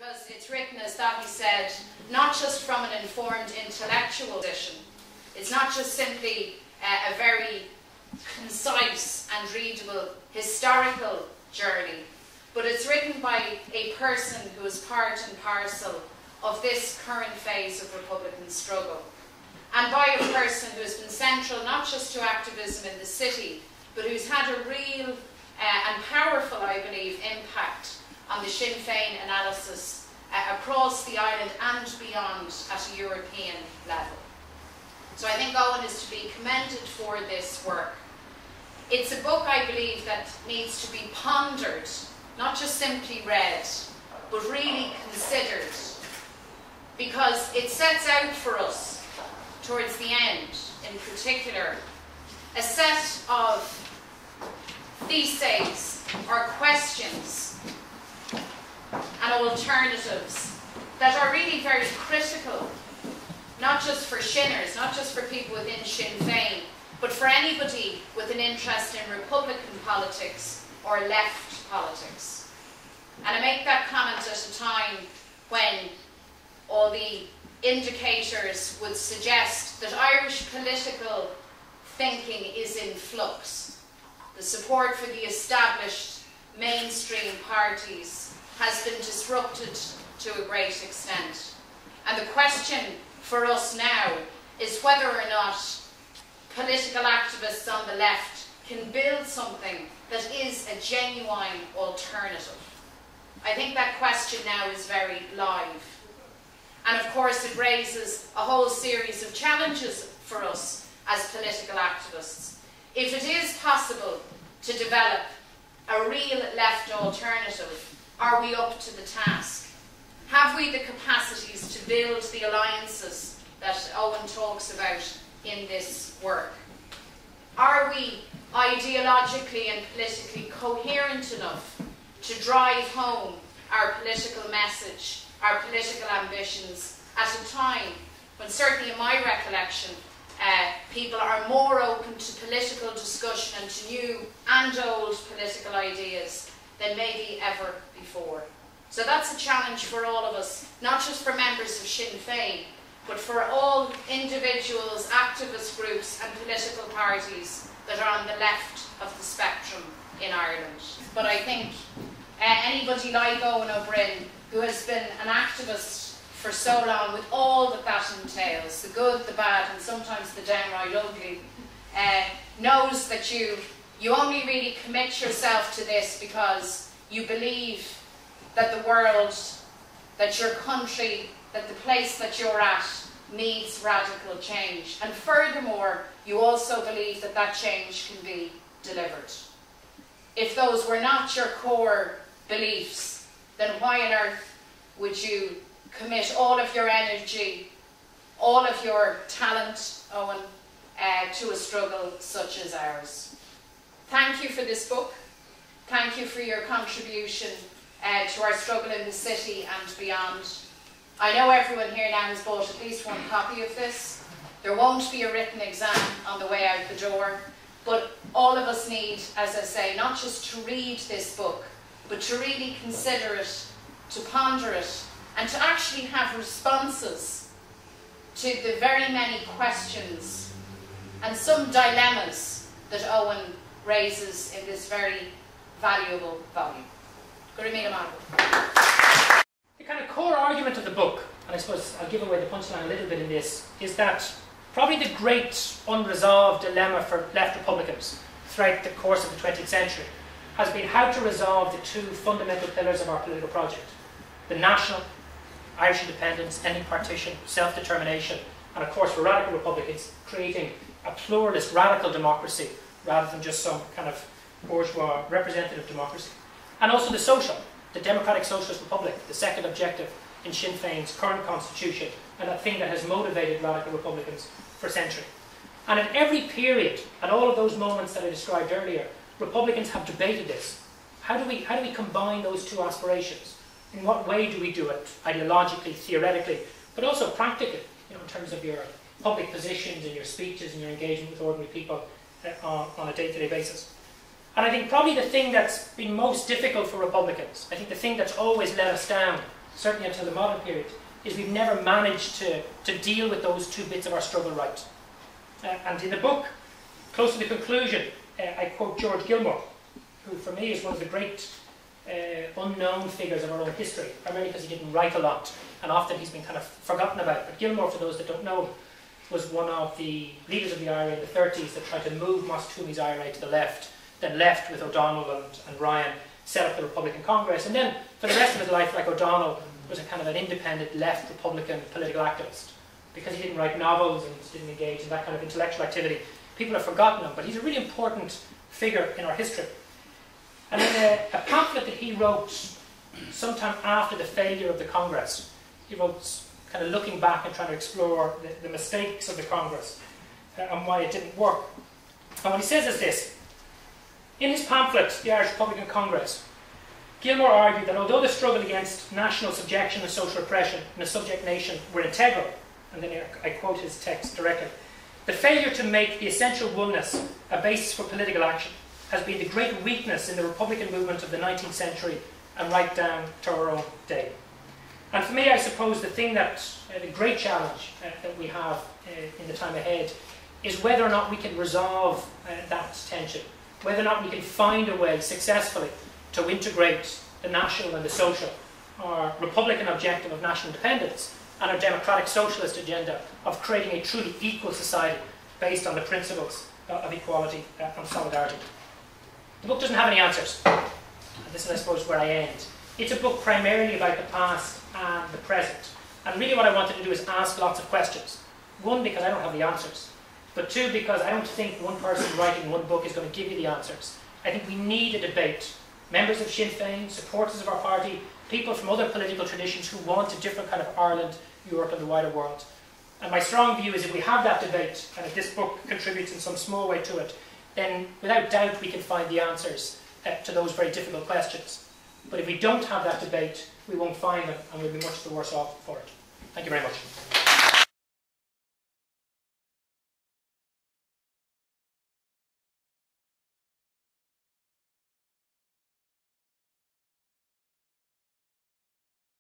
because it's written, as Dahi said, not just from an informed intellectual position. It's not just simply a very concise and readable historical journey, but it's written by a person who is part and parcel of this current phase of Republican struggle, and by a person who has been central not just to activism in the city, but who's had a real and powerful, I believe, impact on the Sinn Fein analysis across the island and beyond at a European level. So I think Eoin is to be commended for this work. It's a book, I believe, that needs to be pondered, not just simply read, but really considered, because it sets out for us, towards the end in particular, a set of theses or questions and alternatives that are really very critical, not just for Shinners, not just for people within Sinn Fein, but for anybody with an interest in Republican politics or left politics. And I make that comment at a time when all the indicators would suggest that Irish political thinking is in flux. The support for the established mainstream parties has been disrupted to a great extent. And the question for us now is whether or not political activists on the left can build something that is a genuine alternative. I think that question now is very live. And of course it raises a whole series of challenges for us as political activists. If it is possible to develop a real left alternative, are we up to the task? Have we the capacities to build the alliances that Eoin talks about in this work? Are we ideologically and politically coherent enough to drive home our political message, our political ambitions, at a time when, certainly in my recollection, people are more open to political discussion and to new and old political ideas than maybe ever before? So that's a challenge for all of us, not just for members of Sinn Fein, but for all individuals, activist groups and political parties that are on the left of the spectrum in Ireland. But I think anybody like Eoin O'Broin, who has been an activist for so long, with all that that entails, the good, the bad, and sometimes the downright ugly, knows that you only really commit yourself to this because you believe that the world, that your country, that the place that you're at needs radical change. And furthermore, you also believe that that change can be delivered. If those were not your core beliefs, then why on earth would you commit all of your energy, all of your talent, Eoin, to a struggle such as ours? Thank you for this book. Thank you for your contribution to our struggle in the city and beyond. I know everyone here now has bought at least one copy of this. There won't be a written exam on the way out the door, but all of us need, as I say, not just to read this book, but to really consider it, to ponder it, and to actually have responses to the very many questions and some dilemmas that Eoin raises in this very valuable volume. The kind of core argument of the book, and I suppose I'll give away the punchline a little bit in this, is that probably the great unresolved dilemma for left Republicans throughout the course of the 20th century has been how to resolve the two fundamental pillars of our political project: the national, Irish independence, ending partition, self-determination, and of course for radical Republicans, creating a pluralist radical democracy rather than just some kind of bourgeois representative democracy. And also the social, the Democratic Socialist Republic, the second objective in Sinn Féin's current constitution, and that thing that has motivated radical Republicans for a century. And at every period, at all of those moments that I described earlier, Republicans have debated this. How do we combine those two aspirations? In what way do we do it? Ideologically, theoretically, but also practically, in terms of your public positions and your speeches and your engagement with ordinary people on a day-to-day basis. And I think probably the thing that's been most difficult for Republicans, I think the thing that's always let us down, certainly until the modern period, is we've never managed to deal with those two bits of our struggle right. And in the book, close to the conclusion, I quote George Gilmore, who for me is one of the great unknown figures of our own history, primarily because he didn't write a lot, and often he's been kind of forgotten about. But Gilmore, for those that don't know, was one of the leaders of the IRA in the 30s that tried to move Toomey's IRA to the left, then left with O'Donnell and Ryan, set up the Republican Congress, and then for the rest of his life, like O'Donnell, was a kind of an independent left Republican political activist. Because he didn't write novels and didn't engage in that kind of intellectual activity, people have forgotten him, but he's a really important figure in our history. And in a pamphlet that he wrote sometime after the failure of the Congress, he wrote kind of looking back and trying to explore the mistakes of the Congress and why it didn't work. And what he says is this: in his pamphlet, The Irish Republican Congress, Gilmore argued that although the struggle against national subjection and social oppression in a subject nation were integral, and then I quote his text directly, the failure to make the essential oneness a basis for political action has been the great weakness in the Republican movement of the 19th century and right down to our own day. And for me, I suppose the thing that, the great challenge that we have in the time ahead is whether or not we can resolve that tension, whether or not we can find a way successfully to integrate the national and the social, our Republican objective of national independence, and our democratic socialist agenda of creating a truly equal society based on the principles of equality and solidarity. The book doesn't have any answers. And this is, I suppose, where I end. It's a book primarily about the past and the present. And really what I wanted to do is ask lots of questions. One, because I don't have the answers. But two, because I don't think one person writing one book is going to give you the answers. I think we need a debate. Members of Sinn Fein, supporters of our party, people from other political traditions who want a different kind of Ireland, Europe and the wider world. And my strong view is if we have that debate, and if this book contributes in some small way to it, then without doubt we can find the answers to those very difficult questions. But if we don't have that debate, we won't find them and we'll be much the worse off for it. Thank you very much.